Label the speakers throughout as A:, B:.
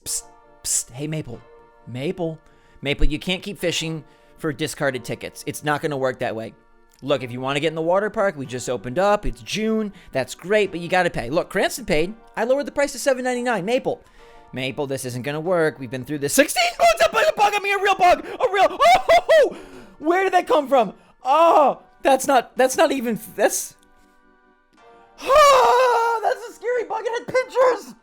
A: psst, psst. Hey, Maple. Maple, you can't keep fishing for discarded tickets. It's not going to work that way. Look, if you want to get in the water park, we just opened up. It's June. That's great, but you got to pay. Look, Cranston paid. I lowered the price to $7.99. Maple, this isn't going to work. We've been through this. 16. Oh, it's a bug. I mean, a real bug. Oh, where did that come from? Oh, that's not even, that's a scary bug. It had pinchers.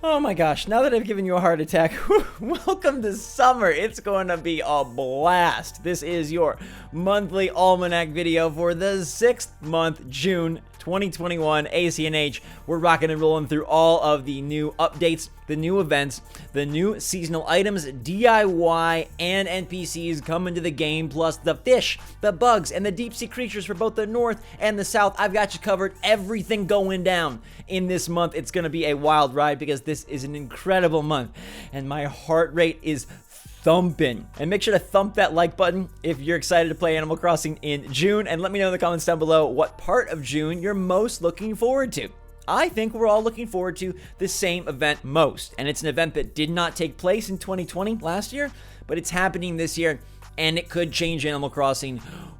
A: Oh my gosh, now that I've given you a heart attack, welcome to summer. It's going to be a blast. This is your monthly almanac video for the 6th month, June 2021, ACNH. We're rocking and rolling through all of the new updates, the new events, the new seasonal items, DIY, and NPCs coming to the game, plus the fish, the bugs, and the deep sea creatures for both the north and the south. I've got you covered. Everything going down in this month. It's going to be a wild ride because this is an incredible month, and my heart rate is thumping. And make sure to thump that like button if you're excited to play Animal Crossing in June, and let me know in the comments down below what part of June you're most looking forward to. I think we're all looking forward to the same event most, and it's an event that did not take place in 2020 last year, but it's happening this year, and it could change Animal Crossing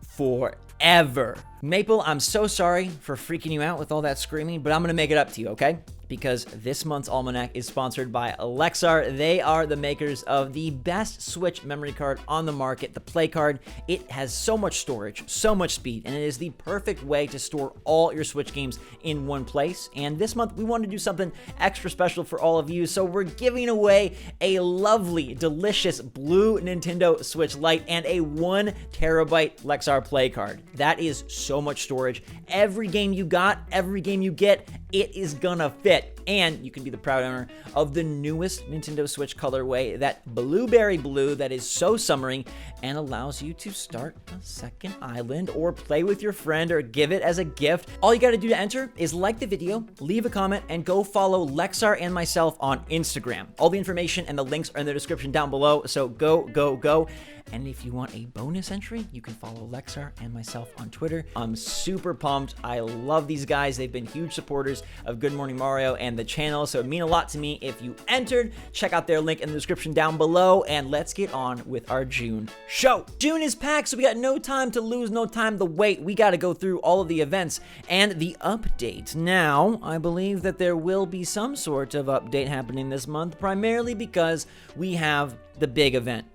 A: forever. Maple, I'm so sorry for freaking you out with all that screaming, but I'm gonna make it up to you, okay? Because this month's almanac is sponsored by Lexar. They are the makers of the best Switch memory card on the market, the Play Card. It has so much storage, so much speed, and it is the perfect way to store all your Switch games in one place. And this month, we want to do something extra special for all of you, so we're giving away a lovely, delicious blue Nintendo Switch Lite and a 1 terabyte Lexar Play Card. That is so much storage. Every game you got, every game you get, it is gonna fit. And you can be the proud owner of the newest Nintendo Switch colorway, that blueberry blue that is so summery and allows you to start a second island or play with your friend or give it as a gift. All you got to do to enter is like the video, leave a comment, and go follow Lexar and myself on Instagram. All the information and the links are in the description down below, so go. And if you want a bonus entry, you can follow Lexar and myself on Twitter. I'm super pumped. I love these guys. They've been huge supporters of Good Morning Mario and the channel, so it'd mean a lot to me if you entered. Check out their link in the description down below, and let's get on with our June show. June is packed, so we got no time to lose, no time to wait. We got to go through all of the events and the updates. Now, I believe that there will be some sort of update happening this month, primarily because we have the big event,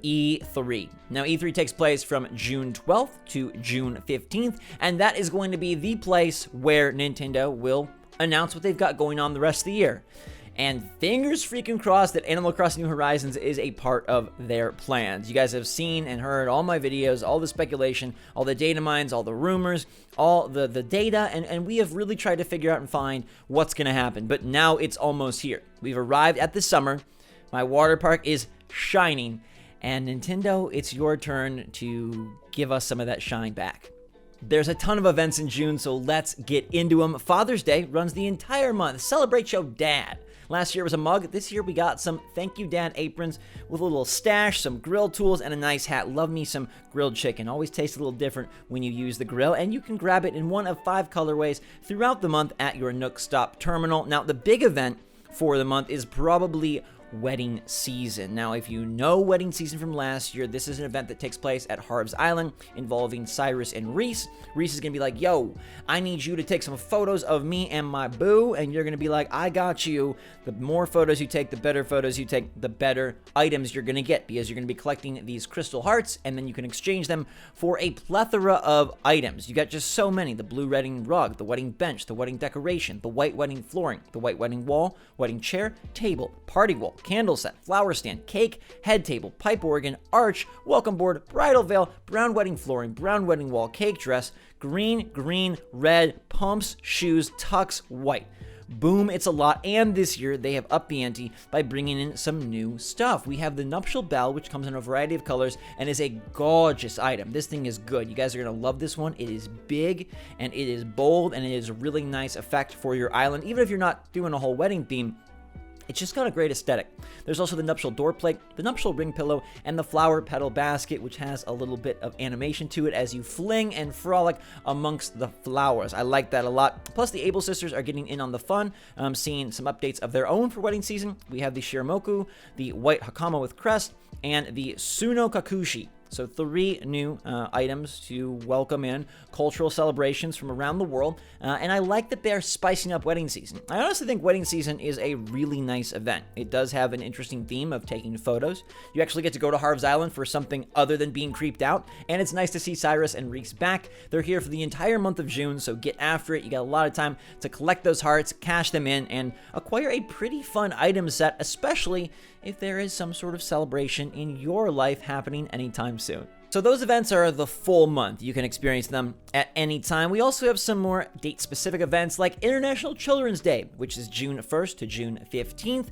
A: E3. Now, E3 takes place from June 12th to June 15th, and that is going to be the place where Nintendo will announce what they've got going on the rest of the year. And fingers freaking crossed that Animal Crossing New Horizons is a part of their plans. You guys have seen and heard all my videos, all the speculation, all the data mines, all the rumors, all the data, and we have really tried to figure out and find what's going to happen. But now it's almost here. We've arrived at the summer. My water park is shining. And Nintendo, it's your turn to give us some of that shine back. There's a ton of events in June, so let's get into them. Father's Day runs the entire month. Celebrate your dad. Last year was a mug. This year we got some Thank You Dad aprons with a little stash, some grill tools, and a nice hat. Love me some grilled chicken. Always tastes a little different when you use the grill, and you can grab it in one of 5 colorways throughout the month at your Nook Stop terminal. Now, the big event for the month is probably wedding season. Now, if you know wedding season from last year, this is an event that takes place at Harb's Island involving Cyrus and Reese. Reese is gonna be like, yo, I need you to take some photos of me and my boo, and you're gonna be like, I got you. The more photos you take, the better photos you take, the better items you're gonna get, because you're gonna be collecting these crystal hearts, and then you can exchange them for a plethora of items. You got just so many: the blue wedding rug, the wedding bench, the wedding decoration, the white wedding flooring, the white wedding wall, wedding chair, table, party wall, candle set, flower stand, cake, head table, pipe organ, arch, welcome board, bridal veil, brown wedding flooring, brown wedding wall, cake dress, green, red, pumps, shoes, tux, white. Boom, it's a lot, and this year they have upped the ante by bringing in some new stuff. We have the nuptial bell, which comes in a variety of colors and is a gorgeous item. This thing is good. You guys are going to love this one. It is big, and it is bold, and it is a really nice effect for your island. Even if you're not doing a whole wedding theme, It's just got a great aesthetic. There's also the nuptial door plate, the nuptial ring pillow, and the flower petal basket, which has a little bit of animation to it as you fling and frolic amongst the flowers. I like that a lot. Plus, the Able sisters are getting in on the fun, seeing some updates of their own for wedding season. We have the Shiramoku, the white hakama with crest, and the Suno Kakushi. So 3 new items to welcome in cultural celebrations from around the world, and I like that they're spicing up wedding season. I honestly think wedding season is a really nice event. It does have an interesting theme of taking photos. You actually get to go to Harv's Island for something other than being creeped out, and it's nice to see Cyrus and Reese back. They're here for the entire month of June, so get after it. You got a lot of time to collect those hearts, cash them in, and acquire a pretty fun item set, especially if there is some sort of celebration in your life happening anytime soon. So those events are the full month. You can experience them at any time. We also have some more date-specific events like International Children's Day, which is June 1st to June 15th.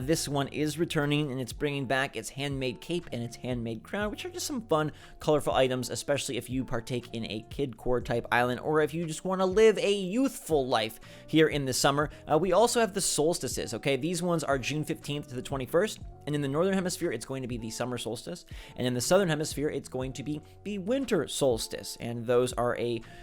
A: This one is returning, and it's bringing back its handmade cape and its handmade crown, which are just some fun, colorful items, especially if you partake in a kid core type island or if you just want to live a youthful life here in the summer. We also have the solstices, okay? These ones are June 15th to the 21st, and in the Northern Hemisphere, it's going to be the summer solstice, and in the Southern Hemisphere, it's going to be the winter solstice, and those are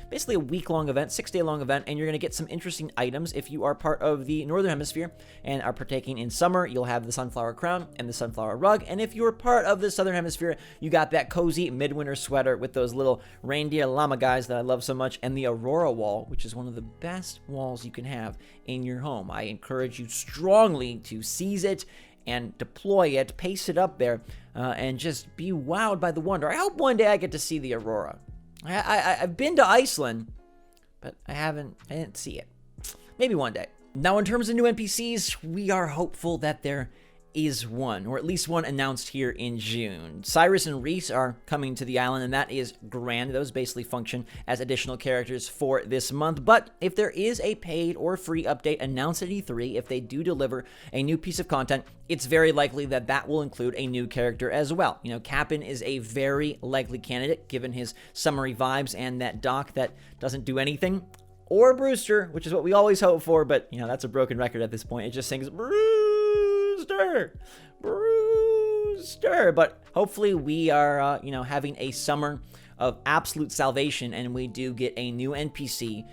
A: basically a week-long event, 6-day-long event, and you're going to get some interesting items if you are part of the Northern Hemisphere and are partaking in summer. You'll have the sunflower crown and the sunflower rug, and if you're part of the Southern Hemisphere, you got that cozy midwinter sweater with those little reindeer llama guys that I love so much, and the Aurora wall, which is one of the best walls you can have in your home. I encourage you strongly to seize it and deploy it, paste it up there, and just be wowed by the wonder. I hope one day I get to see the Aurora. I've been to Iceland, but I didn't see it. Maybe one day. Now, in terms of new NPCs, we are hopeful that there is one, or at least one announced here in June. Cyrus and Reese are coming to the island, and that is grand. Those basically function as additional characters for this month, but if there is a paid or free update announced at E3, if they do deliver a new piece of content, it's very likely that that will include a new character as well. You know, Kapp'n is a very likely candidate, given his summery vibes and that dock that doesn't do anything. Or Brewster, which is what we always hope for, but, you know, that's a broken record at this point. It just sings, Brewster. But hopefully we are, having a summer of absolute salvation, and we do get a new NPC,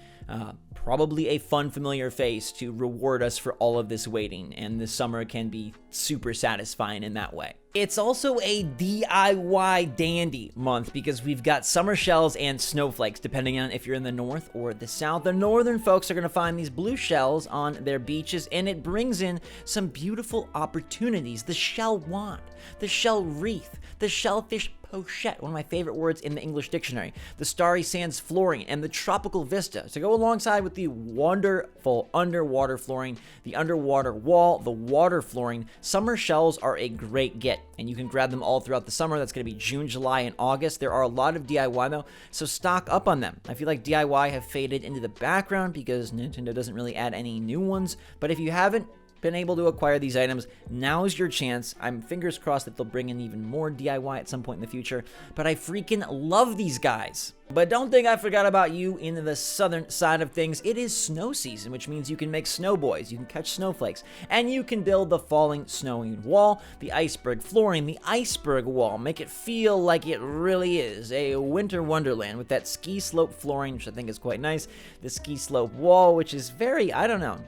A: probably a fun, familiar face to reward us for all of this waiting, and this summer can be super satisfying in that way. It's also a DIY dandy month because we've got summer shells and snowflakes, depending on if you're in the north or the south. The northern folks are going to find these blue shells on their beaches, and it brings in some beautiful opportunities. The shell wand, the shell wreath, the shellfish pochette, one of my favorite words in the English dictionary, the starry sands flooring, and the tropical vista to go alongside with the wonderful underwater flooring, the underwater wall, the water flooring. Summer shells are a great get, and you can grab them all throughout the summer. That's going to be June, July, and August. There are a lot of DIY though, so stock up on them. I feel like DIY have faded into the background because Nintendo doesn't really add any new ones, but if you haven't been able to acquire these items, now's your chance. I'm fingers crossed that they'll bring in even more DIY at some point in the future, but I freaking love these guys. But don't think I forgot about you in the southern side of things. It is snow season, which means you can make snow boys, you can catch snowflakes, and you can build the falling snowing wall, the iceberg flooring, the iceberg wall. Make it feel like it really is a winter wonderland with that ski slope flooring, which I think is quite nice. The ski slope wall, which is very, I don't know.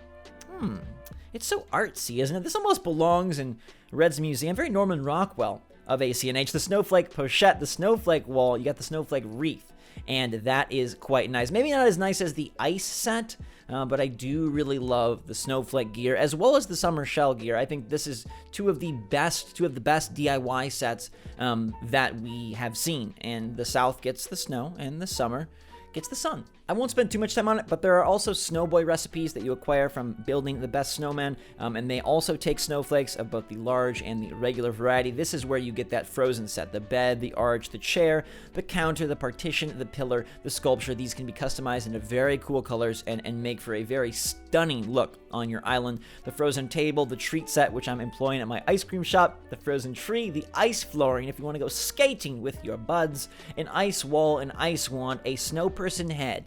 A: It's so artsy, isn't it? This almost belongs in Red's museum. Very Norman Rockwell of ACNH. The snowflake pochette, the snowflake wall, you got the snowflake wreath, and that is quite nice. Maybe not as nice as the ice set, but I do really love the snowflake gear as well as the summer shell gear. I think this is two of the best DIY sets that we have seen. And the south gets the snow, and the summer gets the sun. I won't spend too much time on it, but there are also snowboy recipes that you acquire from building the best snowman, and they also take snowflakes of both the large and the regular variety. This is where you get that frozen set: the bed, the arch, the chair, the counter, the partition, the pillar, the sculpture. These can be customized into very cool colors and make for a very stunning look on your island. The frozen table, the treat set, which I'm employing at my ice cream shop, the frozen tree, the ice flooring if you want to go skating with your buds, an ice wall, an ice wand, a snow person head.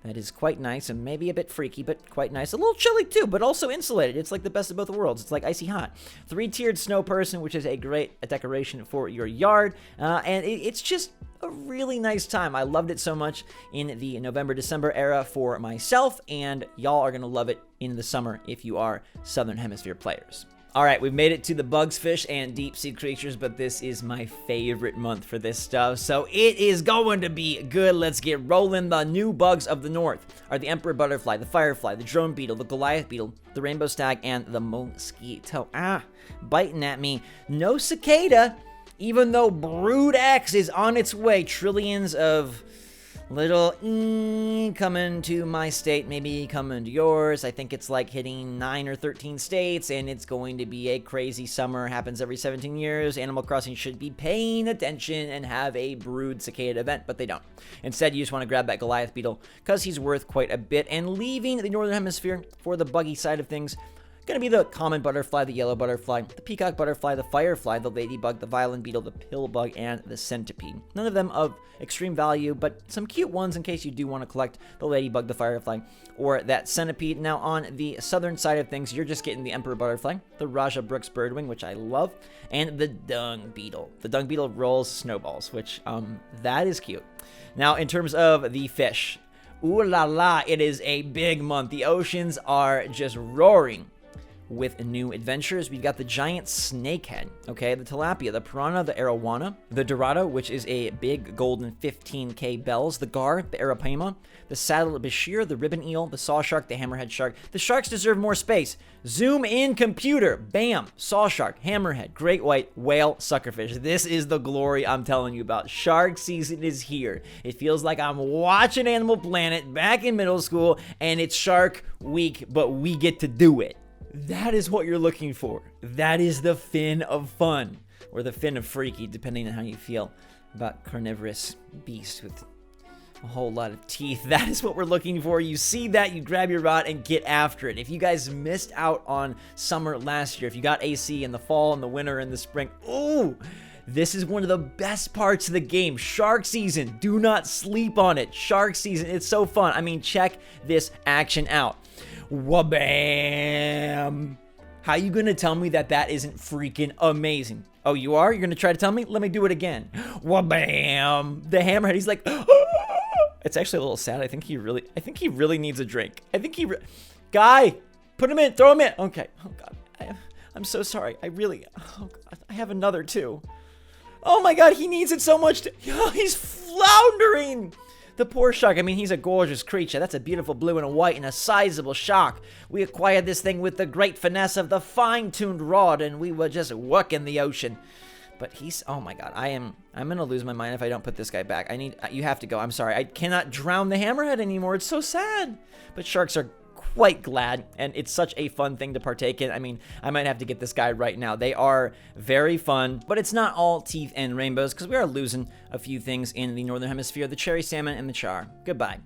A: That is quite nice and maybe a bit freaky, but quite nice. A little chilly too, but also insulated. It's like the best of both worlds. It's like icy hot. 3-tiered snow person, which is a great decoration for your yard. And it's just a really nice time. I loved it so much in the November-December era for myself, and y'all are going to love it in the summer if you are Southern Hemisphere players. All right, we've made it to the bugs, fish, and deep sea creatures, but this is my favorite month for this stuff, so it is going to be good. Let's get rolling. The new bugs of the north are the emperor butterfly, the firefly, the drone beetle, the Goliath beetle, the rainbow stag, and the mosquito. Biting at me. No cicada, even though Brood X is on its way. Trillions of little coming to my state, maybe coming to yours. I think it's like hitting 9 or 13 states, and it's going to be a crazy summer. Happens every 17 years. Animal Crossing should be paying attention and have a brood cicada event, but they don't. Instead, you just want to grab that Goliath beetle because he's worth quite a bit. And leaving the Northern Hemisphere for the buggy side of things, going to be the common butterfly, the yellow butterfly, the peacock butterfly, the firefly, the ladybug, the violin beetle, the pill bug, and the centipede. None of them of extreme value, but some cute ones in case you do want to collect the ladybug, the firefly, or that centipede. Now, on the southern side of things, you're just getting the emperor butterfly, the Raja Brooks birdwing, which I love, and the dung beetle. The dung beetle rolls snowballs, which, that is cute. Now, in terms of the fish, ooh la la, it is a big month. The oceans are just roaring with new adventures. We've got the giant snakehead, okay, the tilapia, the piranha, the arowana, the dorado, which is a big golden 15k bells, the gar, the arapaima, the saddle bashir, the ribbon eel, the saw shark, the hammerhead shark. The sharks deserve more space. Zoom in, computer. Bam. Saw shark, hammerhead, great white, whale, suckerfish. This is the glory I'm telling you about. Shark season is here. It feels like I'm watching Animal Planet back in middle school, and it's Shark Week, but we get to do it. That is what you're looking for. That is the fin of fun, or the fin of freaky, depending on how you feel about carnivorous beast with a whole lot of teeth. That is what we're looking for. You see that, you grab your rod and get after it. If you guys missed out on summer last year, if you got AC in the fall and the winter and the spring, ooh, this is one of the best parts of the game. Shark season. Do not sleep on it. Shark season. It's so fun. I mean, check this action out. Wabam! How you gonna tell me that that isn't freaking amazing? Oh, you are? You're gonna try to tell me? Let me do it again. Wabam! The hammerhead, he's like, it's actually a little sad. I think he really needs a drink. Guy, put him in, throw him in. Okay. Oh God, I'm so sorry. Oh God, I have another too. Oh my God, he needs it so much. He's floundering. The poor shark. I mean, he's a gorgeous creature. That's a beautiful blue and a white and a sizable shark. We acquired this thing with the great finesse of the fine-tuned rod, and we were just working the ocean. But he's, oh my God, I'm gonna lose my mind if I don't put this guy back. You have to go. I'm sorry. I cannot drown the hammerhead anymore. It's so sad. But sharks are quite glad, and it's such a fun thing to partake in. I mean, I might have to get this guy right now. They are very fun, but it's not all teeth and rainbows, because we are losing a few things in the Northern Hemisphere, the cherry salmon and the char. Goodbye.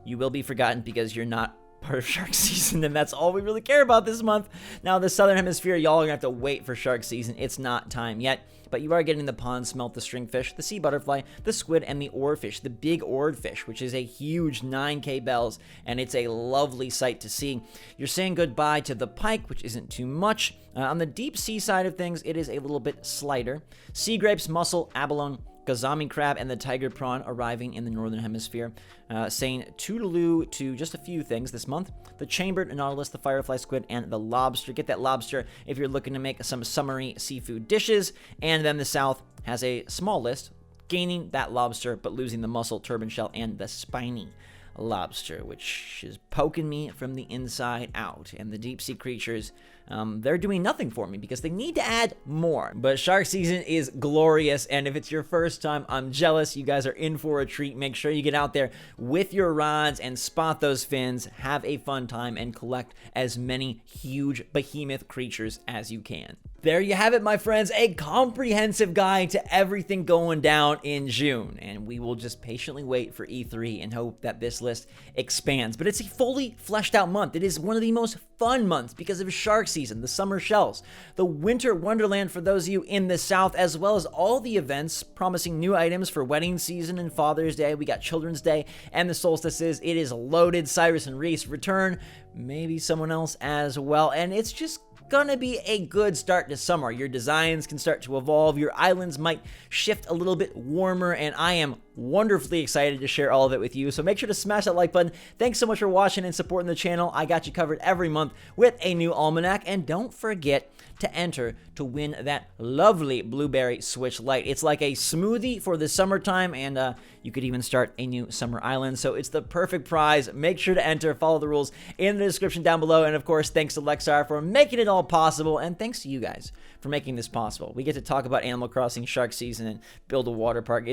A: You will be forgotten because you're not part of shark season, and that's all we really care about this month. Now, the Southern Hemisphere, y'all are gonna have to wait for shark season. It's not time yet, but you are getting the pond smelt, the stringfish, the sea butterfly, the squid, and the oarfish, the big oared fish, which is a huge 9k bells, and it's a lovely sight to see. You're saying goodbye to the pike, which isn't too much. On the deep sea side of things, it is a little bit slighter. Sea grapes, mussel, abalone, Gazami crab, and the tiger prawn arriving in the Northern Hemisphere, saying toodaloo to just a few things this month. The chambered nautilus, the firefly squid, and the lobster. Get that lobster if you're looking to make some summery seafood dishes. And then the South has a small list, gaining that lobster, but losing the mussel, turban shell, and the spiny lobster, which is poking me from the inside out. And the deep sea creatures, they're doing nothing for me because they need to add more. But shark season is glorious, and if it's your first time, I'm jealous. You guys are in for a treat. Make sure you get out there with your rods and spot those fins, have a fun time, and collect as many huge behemoth creatures as you can. There you have it, my friends, a comprehensive guide to everything going down in June. And we will just patiently wait for E3 and hope that this list expands. But it's a fully fleshed out month. It is one of the most fun months because of shark season, the summer shells, the winter wonderland for those of you in the South, as well as all the events promising new items for wedding season and Father's Day. We got Children's Day and the solstices. It is loaded. Cyrus and Reese return, maybe someone else as well. And it's just gonna be a good start to summer. Your designs can start to evolve, your islands might shift a little bit warmer, and I am wonderfully excited to share all of it with you. So make sure to smash that like button. Thanks so much for watching and supporting the channel. I got you covered every month with a new almanac, and don't forget to enter to win that lovely blueberry Switch LITE. It's like a smoothie for the summertime, and you could even start a new summer island. So it's the perfect prize. Make sure to enter, follow the rules in the description down below. And of course, thanks to Lexar for making it all possible. And thanks to you guys for making this possible. We get to talk about Animal Crossing shark season and build a water park.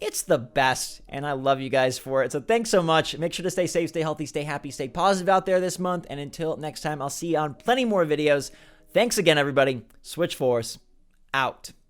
A: It's the best, and I love you guys for it. So thanks so much. Make sure to stay safe, stay healthy, stay happy, stay positive out there this month. And until next time, I'll see you on plenty more videos. Thanks again, everybody. SwitchForce out.